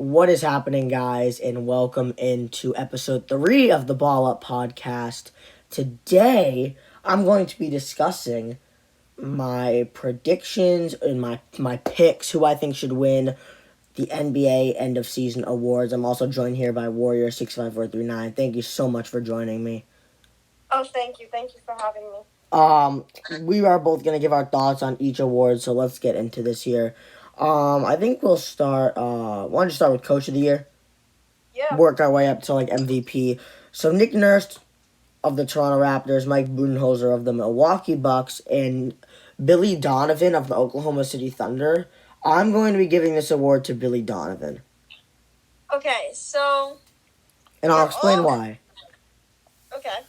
What is happening, guys, and welcome into episode 3 of the Ball Up podcast. Today, I'm going to be discussing my predictions and my picks, who I think should win the NBA end of season awards. I'm also joined here by Warrior65439. Thank you so much for joining me. Oh, thank you. Thank you for having me. We are both going to give our thoughts on each award, so let's get into this here. I think we'll start, why don't you start with Coach of the Year? Yeah. Work our way up to MVP. So Nick Nurse of the Toronto Raptors, Mike Budenholzer of the Milwaukee Bucks, and Billy Donovan of the Oklahoma City Thunder. I'm going to be giving this award to Billy Donovan. Okay, so... And I'll explain why. Okay.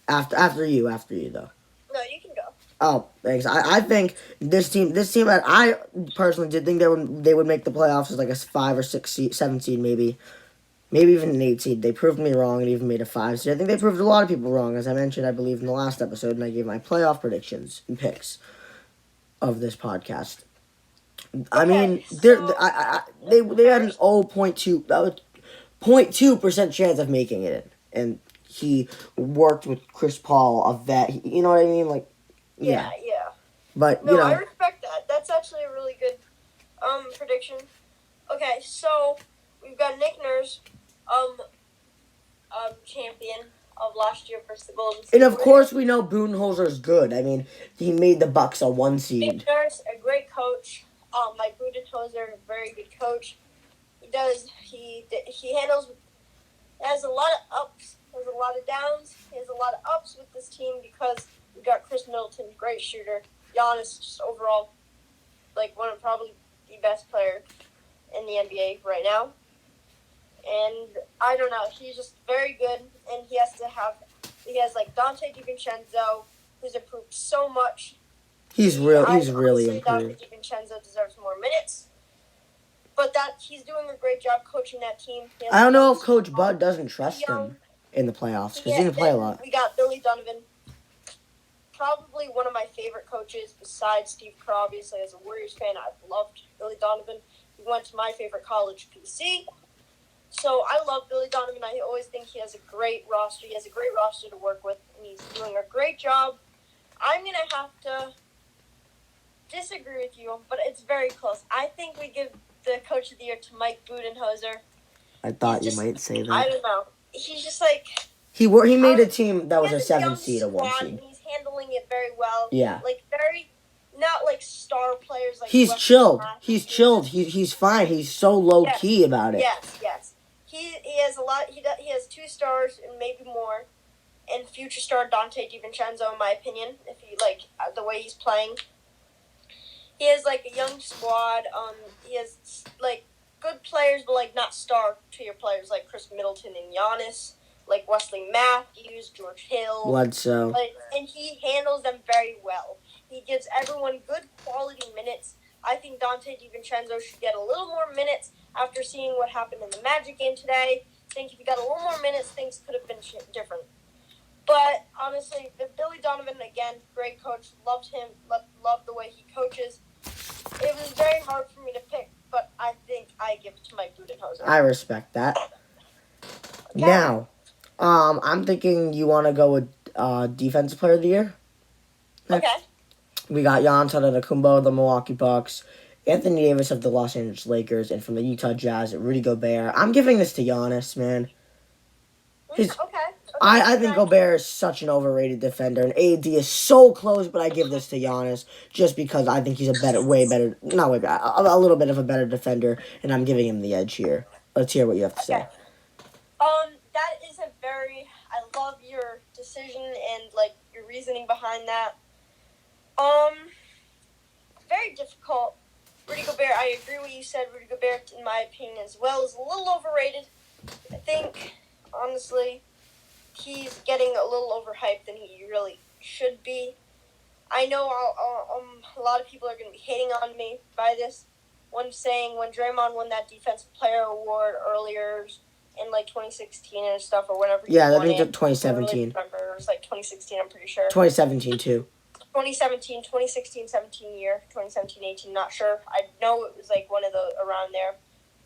After you though. No, you can go. Oh, thanks. I think this team, I personally did think they would make the playoffs as like a 5 or 6 seed, 7 seed maybe even an 8 seed. They proved me wrong and even made a 5 seed. I think they proved a lot of people wrong, as I mentioned, I believe, in the last episode, and I gave my playoff predictions and picks of this podcast. I mean, they had an 0.2% chance of making it, and he worked with Chris Paul, a vet. You know what I mean? Like, yeah. But no, I respect that. That's actually a really good prediction. Okay, so we've got Nick Nurse, champion of last year versus the Golden State. And of course, we know Budenholzer's good. I mean, he made the Bucks a 1 seed. Nick Nurse, a great coach. Mike Budenholzer, a very good coach. He handles. Has a lot of ups. Has a lot of downs. He has a lot of ups with this team because we got Chris Middleton, great shooter. Giannis, just overall, like one of probably the best player in the NBA right now. And I don't know, he's just very good, and he has like Dante DiVincenzo, who's improved so much. He's really improved. Dante DiVincenzo deserves more minutes, but he's doing a great job coaching that team. I don't know if Coach Bud doesn't trust him in the playoffs because he didn't play a lot. We got Billy Donovan, probably one of my favorite coaches besides Steve Kerr. Obviously, as a Warriors fan, I've loved Billy Donovan. He went to my favorite college, PC. So I love Billy Donovan. I always think he has a great roster. He has a great roster to work with, and he's doing a great job. I'm going to have to disagree with you, but it's very close. I think we give the Coach of the Year to Mike Budenholzer. I thought you might say that. I don't know. He's just like... He made a team that was a 7 seed, a 1 seed. And he's handling it very well. Yeah. Like, very... Not like star players like... He's chilled. He's chilled. He's fine. He's so low-key about it. Yes. He has a lot... He has 2 stars and maybe more. And future star Dante DiVincenzo, in my opinion. If you like the way he's playing. He has like a young squad. He has like good players, but like not star tier players like Chris Middleton and Giannis, like Wesley Matthews, George Hill, Bledsoe. And he handles them very well. He gives everyone good quality minutes. I think Dante DiVincenzo should get a little more minutes after seeing what happened in the Magic game today. I think if he got a little more minutes, things could have been different. But honestly, Billy Donovan, again, great coach. Loved him. Loved the way he coaches. It was very hard for me to pick, but I think I give it to Mike Budenholzer. I respect that. Okay. Now, I'm thinking you want to go with Defensive Player of the Year. Okay. We got Giannis Antetokounmpo of the Milwaukee Bucks, Anthony Davis of the Los Angeles Lakers, and from the Utah Jazz, Rudy Gobert. I'm giving this to Giannis, man. Okay. I think Gobert is such an overrated defender, and AD is so close, but I give this to Giannis just because I think he's a little bit of a better defender, and I'm giving him the edge here. Let's hear what you have to say. That is I love your decision and, like, your reasoning behind that. Very difficult. Rudy Gobert, I agree with what you said. Rudy Gobert, in my opinion, as well, is a little overrated. I think, honestly, he's getting a little overhyped than he really should be. I know a lot of people are going to be hating on me by this. When Draymond won that Defensive Player Award earlier in like 2016 and stuff or whatever. Yeah, I think 2017. I really remember. It was like 2016, I'm pretty sure. 2017 too. 2017, 2016, 17 year, 2017, 18, not sure. I know it was like one of the around there.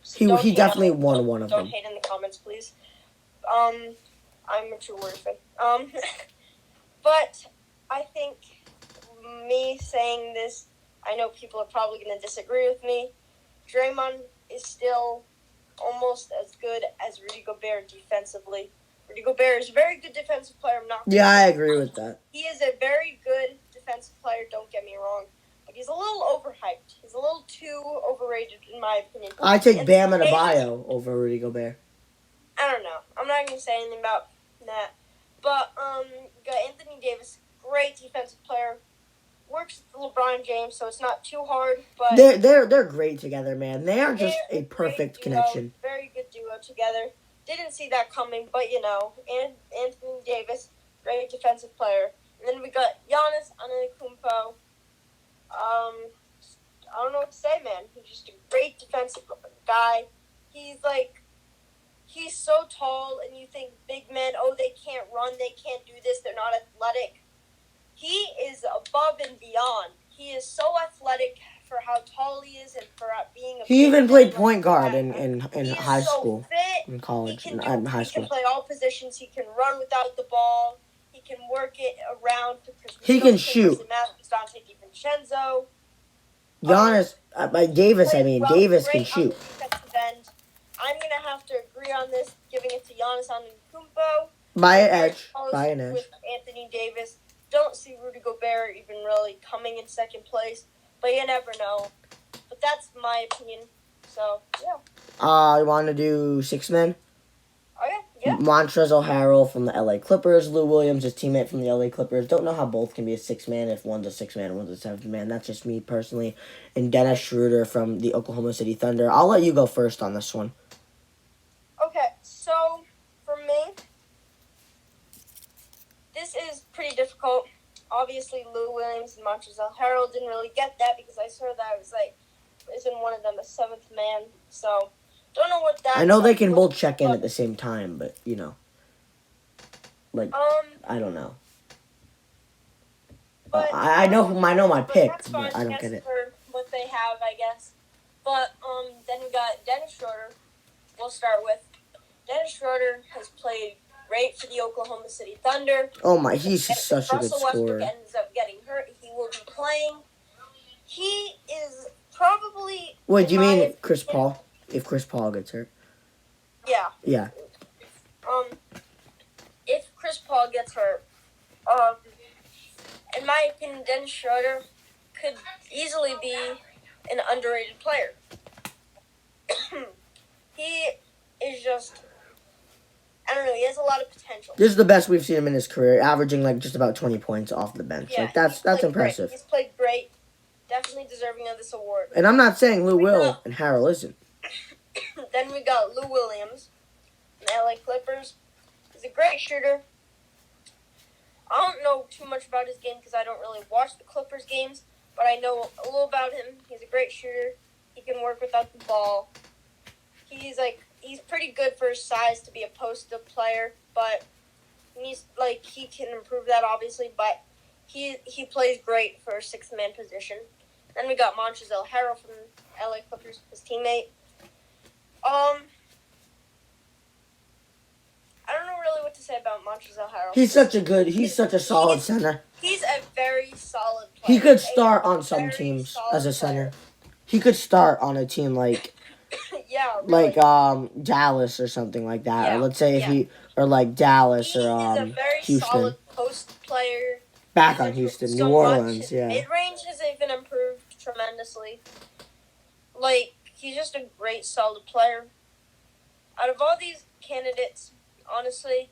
So don't He hate definitely on- won one of Don't them. hate in the comments, please. I'm a true Warriors fan. But I think me saying this, I know people are probably going to disagree with me. Draymond is still almost as good as Rudy Gobert defensively. Rudy Gobert is a very good defensive player. I'm not. Yeah, I agree with that. He is a very good defensive player. Don't get me wrong, but he's a little overhyped. He's a little too overrated, in my opinion. I take And Bam Davis- Adebayo over Rudy Gobert. I don't know. I'm not going to say anything about that. But got Anthony Davis, great defensive player. Works with LeBron James, so it's not too hard. But They're great together, man. They are just they're a perfect great duo, connection. Very good duo together. Didn't see that coming, but and Anthony Davis, great defensive player. And then we got Giannis Antetokounmpo. I don't know what to say, man. He's just a great defensive guy. He's so tall, and you think big men, they can't run, they can't do this, they're not athletic. He is above and beyond. He is so athletic for how tall he is and for being a He big even man played like point guard that. in He is high so school, fit. in He college, can in high he school. can play all positions. He can run without the ball. He can work it around. He can shoot. Dante DiVincenzo. Giannis, Davis, I mean, Davis can Great on the shoot. defensive end. I'm gonna have to agree on this, giving it to Giannis Antetokounmpo. By an edge. Close By an edge. with Anthony Davis. Don't see Rudy Gobert even really coming in second place, but you never know. But that's my opinion. So yeah. You want to do six men? Okay. Yeah. Montrezl Harrell from the LA Clippers. Lou Williams, his teammate from the LA Clippers. Don't know how both can be a six man if one's a six man and one's a seventh man. That's just me personally. And Dennis Schroeder from the Oklahoma City Thunder. I'll let you go first on this one. Okay, so for me, this is pretty difficult. Obviously, Lou Williams and Montrezl Harrell didn't really get that because I saw that I was like, isn't one of them a seventh man? So, don't know what that. I know they can both check in at the same time, but I don't know. But, I know my but pick, that's fine, but I don't guess, get it. for what they have, I guess. But then we got Dennis Schroeder. We'll start with Dennis Schroeder has played great for the Oklahoma City Thunder. Oh my, he's If such a good Russell Westbrook scorer. ends up getting hurt, he will be playing. He is probably. Wait, do you in my mean Chris opinion- Paul? If Chris Paul gets hurt? Yeah. Yeah. If Chris Paul gets hurt, in my opinion, Dennis Schroeder could easily be an underrated player. He is just. I don't know. He has a lot of potential. This is the best we've seen him in his career, averaging like just about 20 points off the bench. Yeah, Like that's he's played impressive. Great. He's played great. Definitely deserving of this award. And I'm not saying Lou We will got- and Harrell isn't. Then we got Lou Williams, from the LA Clippers. He's a great shooter. I don't know too much about his game because I don't really watch the Clippers games, but I know a little about him. He's a great shooter. He can work without the ball. He's pretty good for his size to be a post-up player, but he can improve that obviously. But he plays great for a sixth-man position. Then we got Montrezl Harrell from LA Clippers, his teammate. I don't know really what to say about Montrezl Harrell. He's such a solid center. He's a very solid player. He could start on some very teams solid as a player. center. He could start on a team like Yeah, really. Dallas or something like that. Yeah, Or let's say if yeah. or like Dallas He is or a very Houston. solid post player. Back He's on improved Houston, so New much. Orleans, His yeah. mid-range has even improved tremendously. He's just a great, solid player. Out of all these candidates, honestly,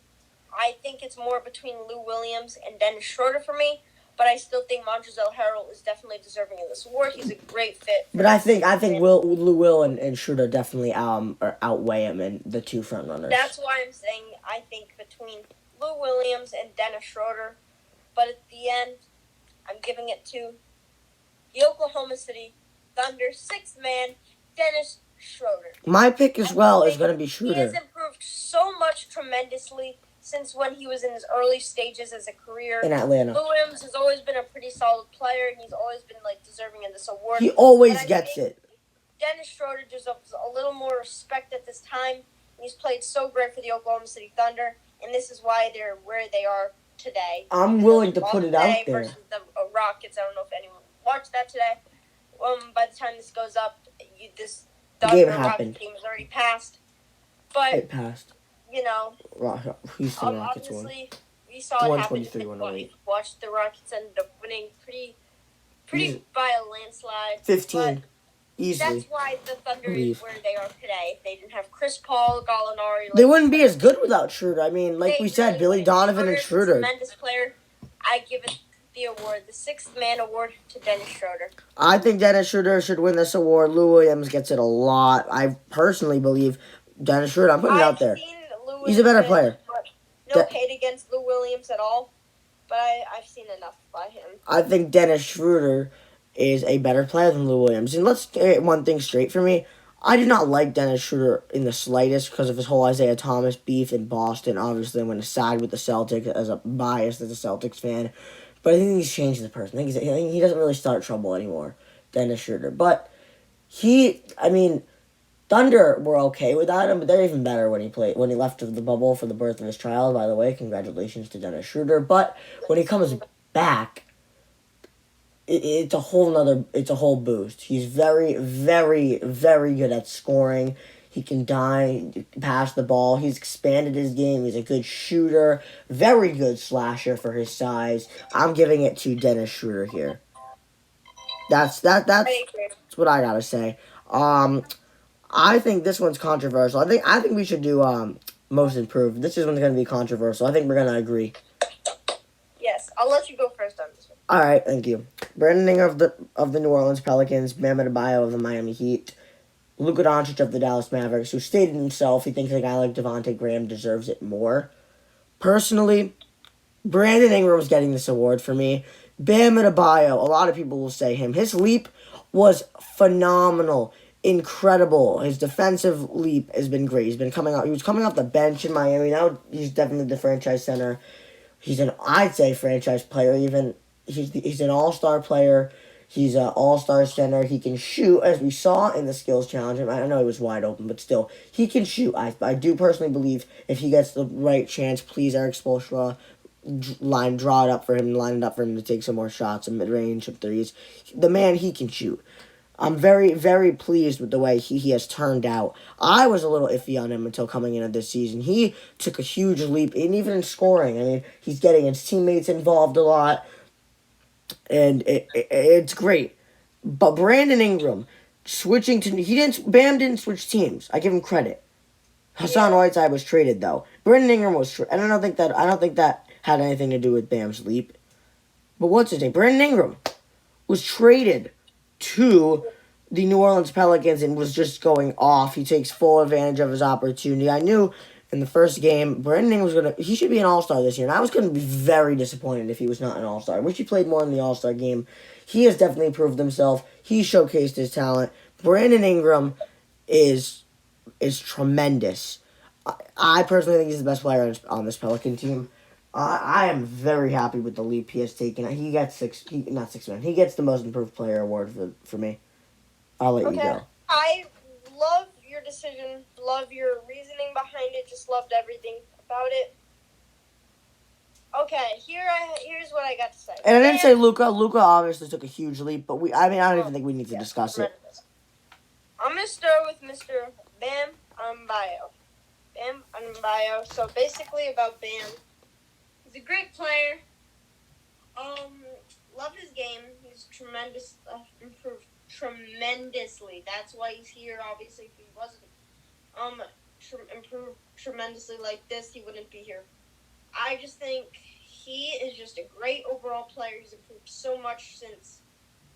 I think it's more between Lou Williams and Dennis Schroeder for me. But I still think Montrezl Harrell is definitely deserving of this award. He's a great fit. But I think Lou Will and Schroeder definitely outweigh him in the two front runners. That's why I'm saying I think between Lou Williams and Dennis Schroeder. But at the end, I'm giving it to the Oklahoma City Thunder sixth man, Dennis Schroeder. My pick as well is going to be He Schroeder. has improved so much tremendously since when he was in his early stages as a career. In Atlanta. Lou Williams has always been a pretty solid player, and he's always been deserving of this award. He always But I gets think it. Dennis Schroeder deserves a little more respect at this time. He's played so great for the Oklahoma City Thunder, and this is why they're where they are today. I'm willing to put it out there. Versus the Rockets. I don't know if anyone watched that today. By the time this goes up, this game happened. Rockets game has already passed. But it passed. You know, Houston Rockets won. Obviously, we saw it happen. 123-108. Watched the Rockets ended up winning pretty by a landslide. 15. Easily. That's why the Thunder is where they are today. If they didn't have Chris Paul, Gallinari. They wouldn't be as good without Schroeder. I mean, like we said, Billy Donovan and Schroeder. Tremendous player. I give it the award, the sixth man award, to Dennis Schroeder. I think Dennis Schroeder should win this award. Lou Williams gets it a lot. I personally believe Dennis Schroeder. I'm putting it out there. He's a better player. No hate against Lou Williams at all, but I've seen enough by him. I think Dennis Schroeder is a better player than Lou Williams. And let's get one thing straight for me. I did not like Dennis Schroeder in the slightest because of his whole Isaiah Thomas beef in Boston. Obviously, I'm going to side with the Celtics as a bias as a Celtics fan. But I think he's changed as a person. I think he doesn't really start trouble anymore, Dennis Schroeder. But Thunder were okay without him, but they're even better when he left the bubble for the birth of his child, by the way. Congratulations to Dennis Schroeder. But when he comes back, it's a whole boost. He's very, very, very good at scoring. He can pass the ball. He's expanded his game. He's a good shooter. Very good slasher for his size. I'm giving it to Dennis Schroeder here. That's what I gotta say. I think this one's controversial. I think we should do most improved. This one's gonna be controversial. I think we're gonna agree. Yes, I'll let you go first on this one. All right, thank you. Brandon Ingram of the New Orleans Pelicans, Bam Adebayo of the Miami Heat, Luka Doncic of the Dallas Mavericks, who stated himself he thinks a guy like Devontae Graham deserves it more. Personally, Brandon Ingram's getting this award for me. Bam Adebayo, a lot of people will say him. His leap was phenomenal, incredible. His defensive leap has been great. He was coming off the bench in Miami. Now he's definitely the franchise center. He's I'd say franchise player even. He's an all-star player. He's an all-star center. He can shoot, as we saw in the skills challenge. I know he was wide open, but still, he can shoot. I do personally believe if he gets the right chance, please, Eric Spoelstra, draw it up for him, line it up for him to take some more shots and mid-range of threes. The man, he can shoot. I'm very, very pleased with the way he has turned out. I was a little iffy on him until coming into this season. He took a huge leap, and even in scoring. I mean, he's getting his teammates involved a lot, and it's great. But Brandon Ingram, Bam didn't switch teams. I give him credit. Hassan Whiteside was traded, though. Brandon Ingram was and I don't think that had anything to do with Bam's leap. But what's his name? Brandon Ingram was traded to the New Orleans Pelicans and was just going off. He takes full advantage of his opportunity. I knew in the first game, Brandon Ingram he should be an all-star this year, and I was going to be very disappointed if he was not an all-star. I wish he played more in the all-star game. He has definitely proved himself. He showcased his talent. Brandon Ingram is tremendous. I personally think he's the best player on this Pelican team. I am very happy with the leap he has taken. He gets He gets the most improved player award for me. I'll let you go. I love your decision. Love your reasoning behind it. Just loved everything about it. Okay, here's what I got to say. And I didn't say Luka. Luka obviously took a huge leap, but I don't even think we need to discuss it. I'm gonna start with Mr. Bam Adebayo. Bam Adebayo. So basically about Bam. He's a great player. Love his game. He's improved tremendously. That's why he's here. Obviously, if he wasn't improved tremendously like this, he wouldn't be here. I just think he is just a great overall player. He's improved so much since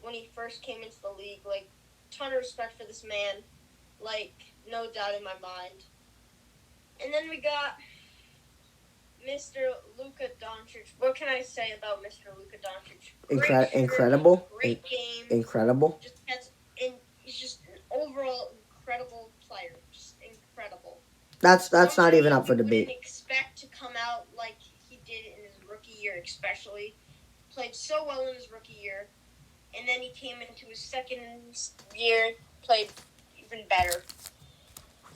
when he first came into the league. Like, ton of respect for this man. Like, no doubt in my mind. And then we got Mr. Luka Doncic. What can I say about Mr. Luka Doncic? Incredible. Great game. Incredible. He's just an overall incredible player. Just incredible. That's not even up for debate. Didn't expect to come out like he did in his rookie year, especially. Played so well in his rookie year. And then he came into his second year, played even better.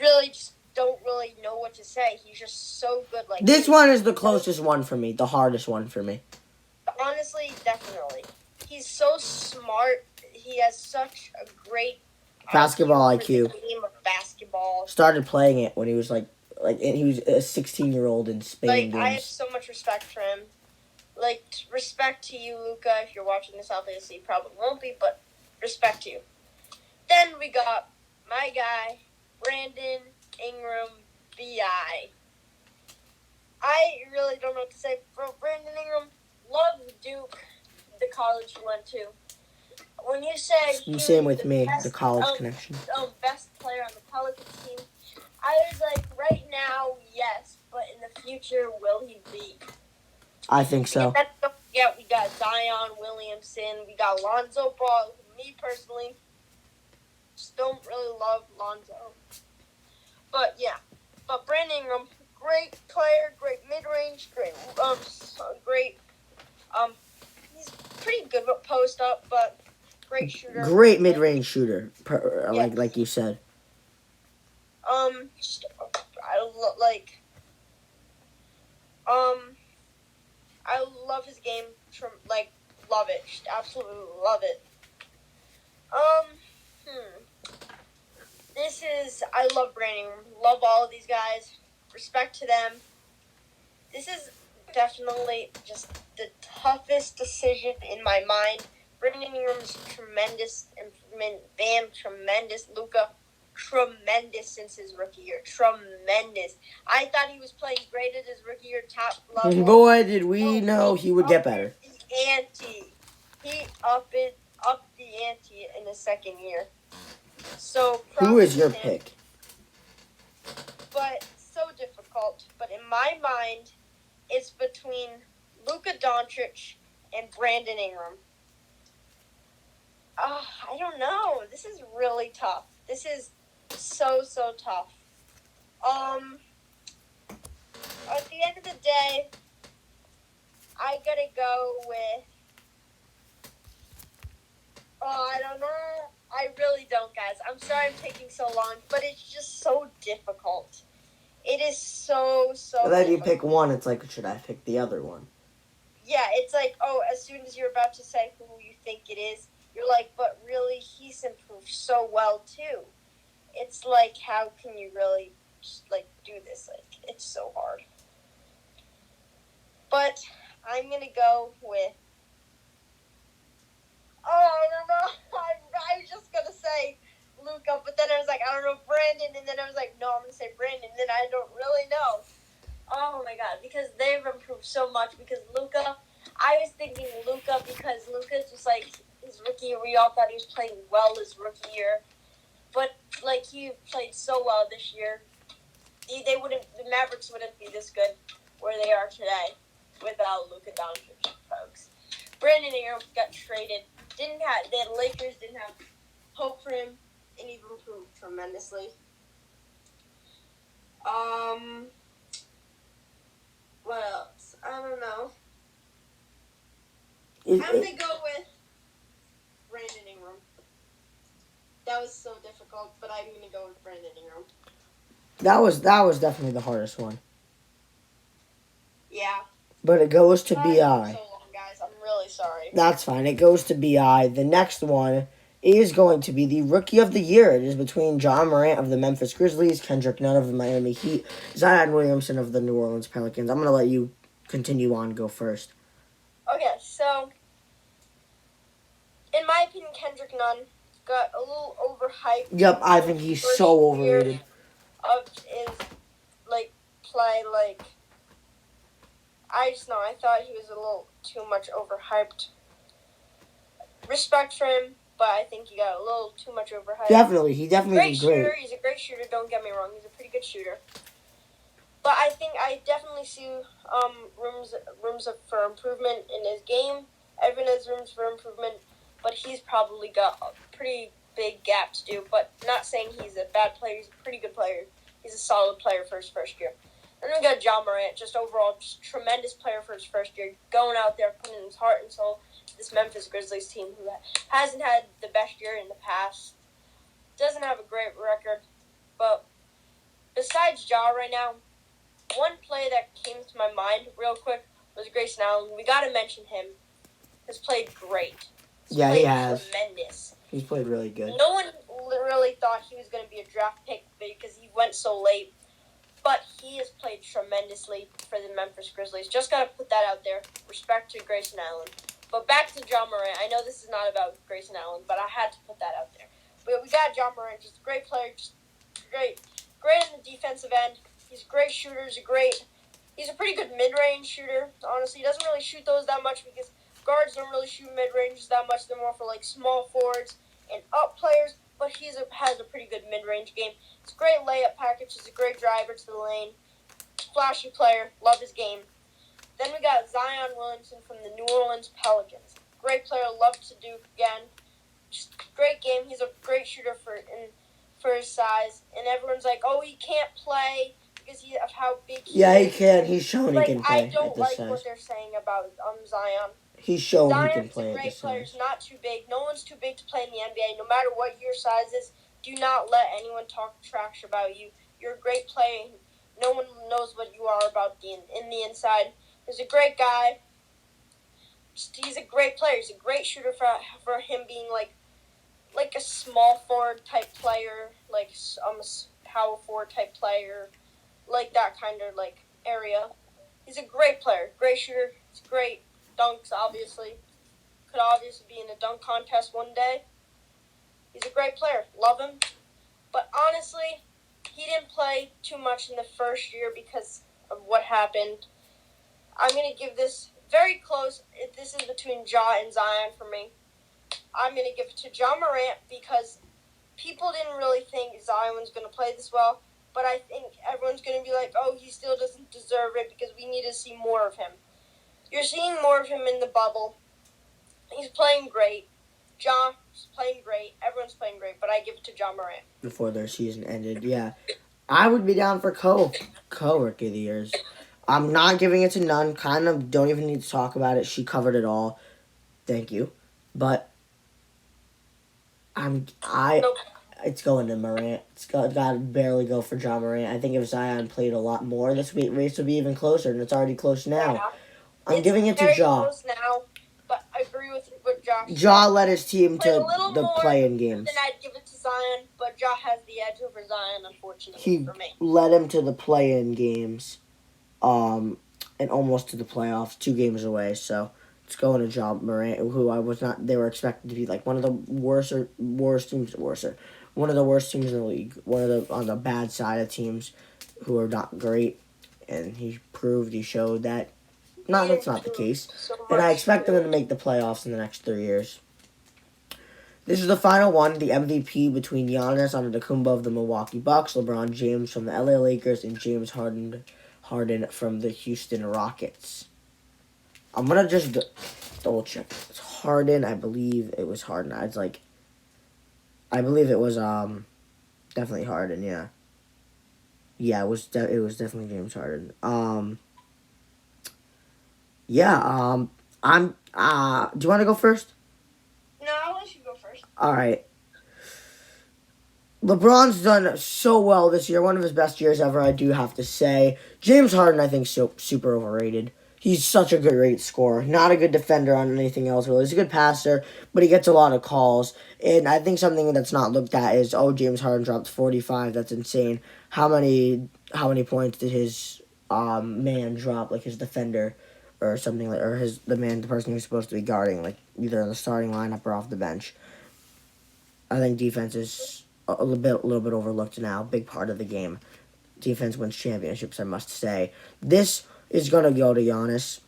Really, just don't really know what to say. He's just so good. Like This one is the closest one for me, the hardest one for me. honestly, definitely. He's so smart. He has such a great Basketball for the IQ. game of basketball. Started playing it when he was like he was a 16-year-old in Spain Like I have games. so much respect for him. Like respect to you, Luca. If you're watching this, obviously you probably won't be, but respect to you. Then we got my guy, Brandon Ingram, BI. I really don't know what to say. For Brandon Ingram, love Duke, the college he went to. When you said he Same was with me, best, the college connection. best player on the Pelicans team, I was like, right now, yes, but in the future, will he be? I think so. And don't forget, we got Zion Williamson, we got Lonzo Ball. Me personally, just don't really love Lonzo. But yeah, but Brandon Ingram, great player, great mid-range, great. He's pretty good with post up, but great shooter. Great mid-range shooter, Yes. like you said. I love his game. Love it. Just absolutely love it. I love Brandon. Love all of these guys. Respect to them. This is definitely just the toughest decision in my mind. Brandon Ingram's tremendous improvement. Bam, tremendous. Luka, tremendous since his rookie year. Tremendous. I thought he was playing great at his rookie year, top level. Boy, did we know he would get better. The ante. He upped the ante in his second year. So who is your him, pick? But so difficult. But in my mind, it's between Luka Doncic and Brandon Ingram. I don't know. This is really tough. This is so tough. At the end of the day, I gotta go with. I don't know. I really don't, guys. I'm sorry I'm taking so long, but it's just so difficult. It is so And then you difficult. pick one, it's like, should I pick the other one? Yeah, it's like, as soon as you're about to say who you think it is, you're like, but really, he's improved so well, too. It's like, how can you really, just, do this? It's so hard. But I'm going to go with, I don't know. I was just going to say Luka, but then I was like, I don't know, Brandon, and then I was like, no, I'm going to say Brandon, and then I don't really know. Oh, my God, because they've improved so much, because Luka, I was thinking Luka because Luka's just his rookie year, we all thought he was playing well his rookie year, but, he played so well this year. The Mavericks wouldn't be this good where they are today without Luka Doncic, folks. Brandon Ingram got traded. The Lakers didn't have hope for him, and he improved tremendously. What else? I don't know. I'm going to go with Brandon Ingram. That was so difficult, but I'm going to go with Brandon Ingram. That was definitely the hardest one. Yeah. But it goes to Sorry BI. so long, guys. I'm really sorry. That's fine. It goes to BI. The next one is going to be the Rookie of the Year. It is between John Morant of the Memphis Grizzlies, Kendrick Nunn of the Miami Heat, Zion Williamson of the New Orleans Pelicans. I'm going to let you continue on. Go first. Okay, so in my opinion, Kendrick Nunn got a little overhyped. Yep, I think he's so overrated. Of his play, I just know I thought he was a little too much overhyped. Respect for him, but I think he got a little too much overhyped. Definitely, he definitely is great. Shooter. He's a great shooter. Don't get me wrong. He's a pretty good shooter. But I think I definitely see rooms for improvement in his game. Everyone has rooms for improvement, but he's probably got a pretty big gap to do. But not saying he's a bad player. He's a pretty good player. He's a solid player for his first year. And then we got John Morant, just overall just tremendous player for his first year, going out there putting his heart and soul to this Memphis Grizzlies team who hasn't had the best year in the past doesn't have a great record. But besides Ja right now, one play that came to my mind real quick was Grayson Allen. We got to mention him. Has played great. He's Yeah, played he has. tremendous. He's played really good. No one really thought he was going to be a draft pick because he went so late. But he has played tremendously for the Memphis Grizzlies. Just got to put that out there. Respect to Grayson Allen. But back to Ja Morant. I know this is not about Grayson Allen, but I had to put that out there. But we got Ja Morant, just a great player, just great in the defensive end. He's a great shooter. He's a pretty good mid-range shooter. Honestly, he doesn't really shoot those that much because guards don't really shoot mid-range that much. They're more for like small forwards and up players. But he has a pretty good mid-range game. It's a great layup package. He's a great driver to the lane. Flashy player. Love his game. Then we got Zion Williamson from the New Orleans Pelicans. Great player. Love to Duke again. Just great game. He's a great shooter for his size. And everyone's like, oh, he can't play because of how big he is. Yeah, he can. He's shown he can play I don't at this like size. what they're saying about Zion. He's shown Zion's he can play a at great this player. size. He's not too big. No one's too big to play in the NBA. No matter what your size is, do not let anyone talk trash about you. You're a great player. No one knows what you are about in the inside. He's a great guy. He's a great player. He's a great shooter for him being like a small forward type player, like power forward type player, like that kind of like area. He's a great player, great shooter. He's great dunks, obviously. Could obviously be in a dunk contest one day. He's a great player. Love him. But honestly, he didn't play too much in the first year because of what happened. I'm going to give this very close. This is between Ja and Zion for me. I'm going to give it to Ja Morant because people didn't really think Zion was going to play this well. But I think everyone's going to be like, oh, he still doesn't deserve it because we need to see more of him. You're seeing more of him in the bubble. He's playing great. Ja is playing great. Everyone's playing great, but I give it to Ja Morant. Before their season ended, yeah. I would be down for Rookie of the Years. I'm not giving it to none. Kind of don't even need to talk about it. She covered it all. Thank you. But Nope. it's going to Morant. It's got to barely go for Ja Morant. I think if Zion played a lot more, this race would be even closer, and it's already close now. Yeah. I'm giving it to Ja. Close now, but I agree with Josh. Ja led his team Played a to little the more play-in games. Then I'd give it to Zion, but Ja has the edge over Zion, unfortunately, He for me. led him to the play-in games, and almost to the playoffs, 2 games away. So it's going to Ja Morant, who I was not. They were expected to be like one of the worst teams in the league. One of the on the bad side of teams who are not great, and he showed that. No, that's not the case. And I expect them to make the playoffs in the next 3 years. This is the final one, the MVP between Giannis Antetokounmpo of the Milwaukee Bucks, LeBron James from the LA Lakers, and James Harden from the Houston Rockets. I'm going to just double check. It's Harden. I believe it was Harden. I believe it was definitely Harden, yeah. Yeah, it was definitely James Harden. Yeah, I'm do you want to go first? No, I'll let you go first. All right. LeBron's done so well this year. One of his best years ever, I do have to say. James Harden, I think, super overrated. He's such a great scorer. Not a good defender on anything else, really. He's a good passer, but he gets a lot of calls. And I think something that's not looked at is, oh, James Harden dropped 45. That's insane. How many points did his man drop, like his defender or something, like, or the person who's supposed to be guarding, like either in the starting lineup or off the bench? I think defense is a little bit overlooked now. Big part of the game. Defense wins championships, I must say. This is gonna go to Giannis.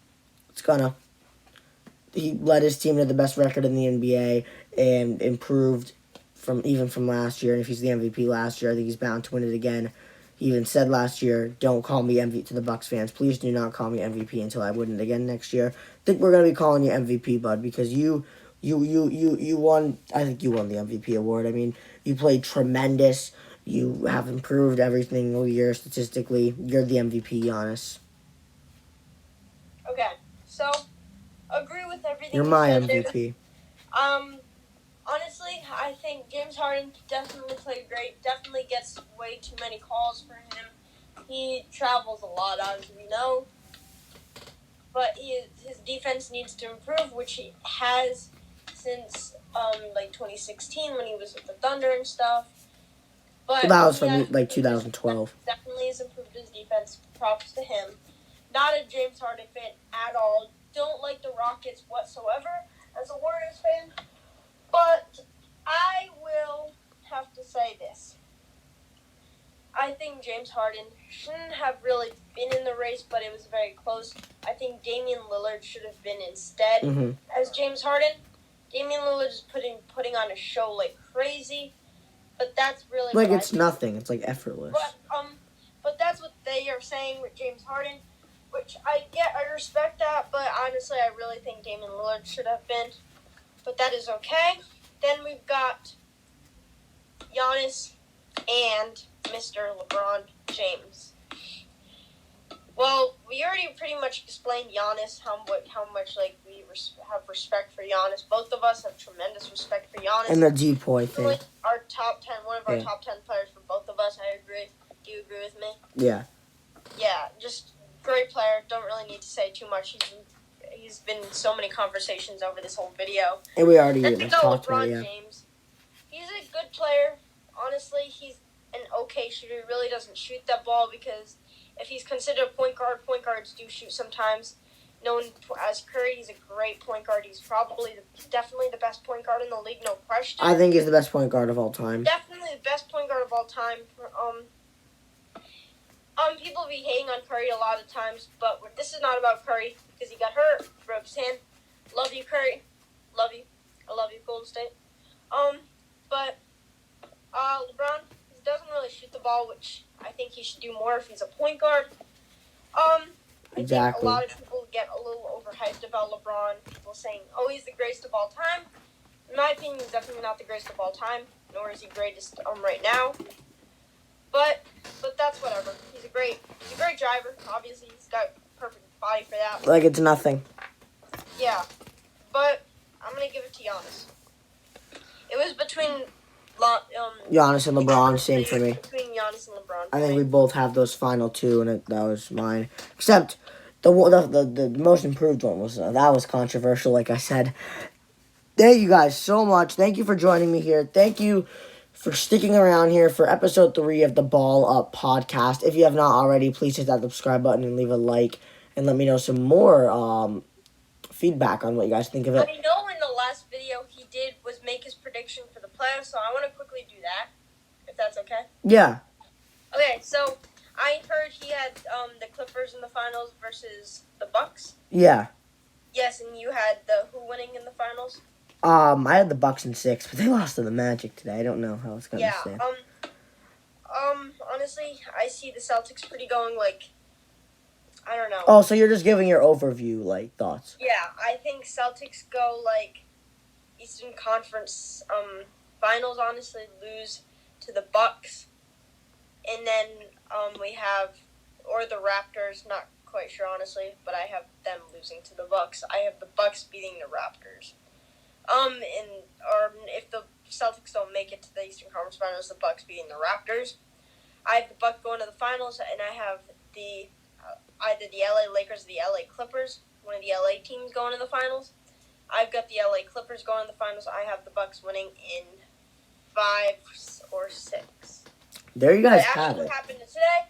He led his team to the best record in the NBA and improved from last year. And if he's the MVP last year, I think he's bound to win it again. He even said last year, "Don't call me MVP to the Bucks fans. Please do not call me MVP until I win it again next year." I think we're gonna be calling you MVP, bud, because you won. I think you won the MVP award. I mean, you played tremendous. You have improved every single year statistically. You're the MVP, Giannis. Okay, so agree with everything You're you my said there. MVP. Honestly, I think James Harden definitely played great. Definitely gets way too many calls for him. He travels a lot, as we know. But his defense needs to improve, which he has since 2016 when he was with the Thunder and stuff. But That was from like 2012. Definitely has improved his defense. Props to him. Not a James Harden fan at all. Don't like the Rockets whatsoever as a Warriors fan. But I will have to say this. I think James Harden shouldn't have really been in the race, but it was very close. I think Damian Lillard should have been instead as James Harden. Damian Lillard is putting on a show like crazy, but that's really like it's nothing. It's like effortless. But that's what they are saying with James Harden, which I respect that. But honestly, I really think Damian Lillard should have been. But that is okay. Then we've got Giannis and Mr. LeBron James. Well, we already pretty much explained Giannis, how much like we have respect for Giannis. Both of us have tremendous respect for Giannis. And the Depoy thing. Our top 10, one of our top 10 players for both of us. I agree. Do you agree with me? Yeah. Yeah, just great player. Don't really need to say too much. He's been in so many conversations over this whole video. And we already talked about LeBron James. He's a good player. Honestly, he's an okay shooter. He really doesn't shoot that ball because if he's considered a point guards do shoot sometimes. Known as Curry, he's a great point guard. He's definitely the best point guard in the league, no question. I think he's the best point guard of all time. Definitely the best point guard of all time. People be hating on Curry a lot of times, but this is not about Curry because he got hurt, broke his hand. Love you, Curry. Love you. I love you, Golden State. But LeBron, he doesn't really shoot the ball, which I think he should do more if he's a point guard. I think a lot of people get a little overhyped about LeBron. People saying, "Oh, he's the greatest of all time." In my opinion, he's definitely not the greatest of all time, nor is he greatest right now. But that's whatever. He's a great driver. Obviously, he's got a perfect body for that. Like it's nothing. Yeah, but I'm gonna give it to Giannis. It was between Giannis and LeBron, same for me. Between Giannis and LeBron. I think we both have those final two, and that was mine. Except the most improved one was that was controversial. Like I said, thank you guys so much. Thank you for joining me here. Thank you for sticking around here for episode 3 of the Ball Up podcast. If you have not already, please hit that subscribe button and leave a like, and let me know some more feedback on what you guys think of it. I know in the last video he did was make his prediction for the playoffs, so I want to quickly do that, if that's okay. Yeah. Okay, so I heard he had the Clippers in the finals versus the Bucks. Yeah. Yes, and you had who winning in the finals? I had the Bucks in 6, but they lost to the Magic today. I don't know how it's gonna stand. Honestly, I see the Celtics pretty going I don't know. Oh, so you're just giving your overview thoughts. Yeah, I think Celtics go Eastern Conference finals. Honestly, lose to the Bucks, and then we have the Raptors. Not quite sure honestly, but I have them losing to the Bucks. I have the Bucks beating the Raptors. Or if the Celtics don't make it to the Eastern Conference Finals, the Bucks beating the Raptors. I have the Bucks going to the finals, and I have either the LA Lakers or the LA Clippers, one of the LA teams going to the finals. I've got the LA Clippers going to the finals. I have the Bucks winning in 5 or 6. There you guys have it. What happened today?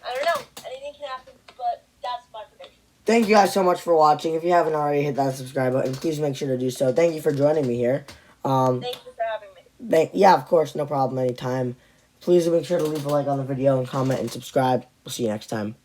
I don't know. Anything can happen, but that's my prediction. Thank you guys so much for watching. If you haven't already, hit that subscribe button. Please make sure to do so. Thank you for joining me here. Thank you for having me. Yeah, of course, no problem, anytime. Please make sure to leave a like on the video and comment and subscribe. We'll see you next time.